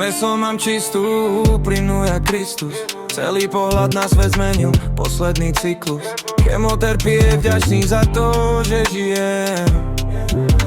Meso mám čistú, úprimnú jak Kristus. Celý pohľad na svet zmenil posledný cyklus. Chemoterapie je vďačný za to, že žijem.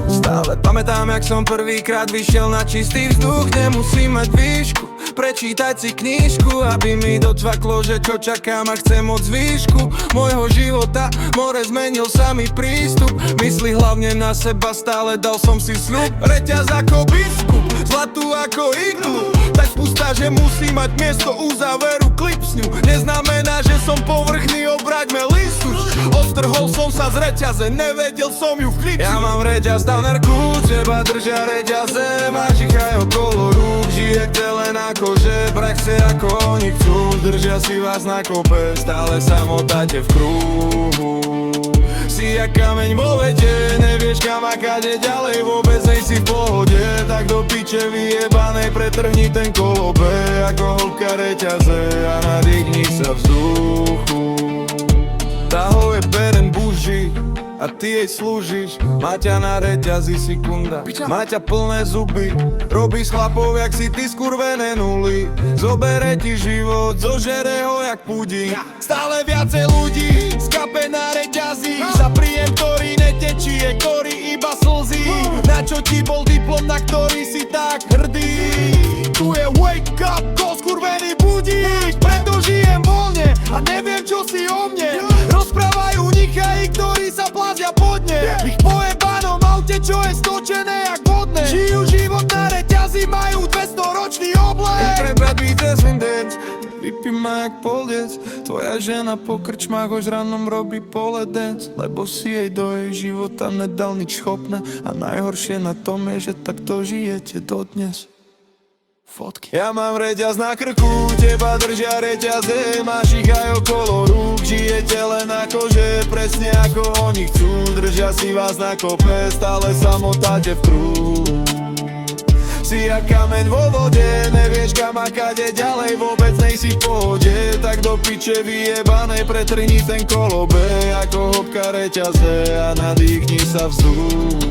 Stále pamätám, jak som prvýkrát vyšiel na čistý vzduch. Nemusím mať výšku, prečítať si knižku, aby mi docvaklo, že čo čakám a chcem od zvýšku môjho života. More zmenil sa mi prístup, mysli hlavne na seba, stále dal som si sľub. Reťaz ako biskup, zlatú ako iglu, tak pustá, že musí mať miesto uzáveru klipsňu. Neznamená, že som povrchný, obraťme listu. Ostrhol som sa z reťaze, nevedel som ju vklipsnúť. Ja mám reťaz na nerku, teba držia reťaze, máš ich aj okolo rúk. Žijete len ako žebrak, chce ako oni chcú. Držia si vás na kope, stále sa motáte v kruhu. Si jak kameň vo vede, nevieš kam a kade ďalej, vôbec nejsi v pohode. Tak do piče vyjebanej pretrhni ten kolobe ako holka reťaze a nadýchni sa vzduchu. Taho je beren buži a ty jej slúžiš. Má ťa na reťazi sekunda, má ťa plné zuby. Robí s chlapov jak si ty skurvené nuly. Zobere ti život, zožere ho jak pudín. Stále viacej ľudí skape na reťazi. Za príjem, ktorý netečí, je kory iba slzy. Na čo ti bol diplom, na ktorý si tak hrdý? Tu je wake up call, skurvený budík. Preto žijem voľne a neviem čo si o mne rozprávajú nichaji, ktorí sa plazia podne. V ich pojebanom aute, čo je stočené jak vodné. Žijú život na reťazi, majú 200-ročný oblek. Treba byť dance, vypí ma jak poldec. Tvoja žena po krčmách už ranom robí pole dance, lebo si jej do jej života nedal nič schopné. A najhoršie na tom je, že takto žijete dodnes. Fotky. Ja mám reťaz na krku, teba držia reťaze, máš ich aj okolo rúk. Žijete len akože, presne ako oni chcú. Držia si vás na kope, stále sa motáte v kruhu. Si jak kameň vo vode, nevieš kam a kade ďalej, vôbec nejsi v pohode. Tak do piče vyjebanej pretrhni ten kolobe ako hopka reťaze a nadýchni sa vzduchu.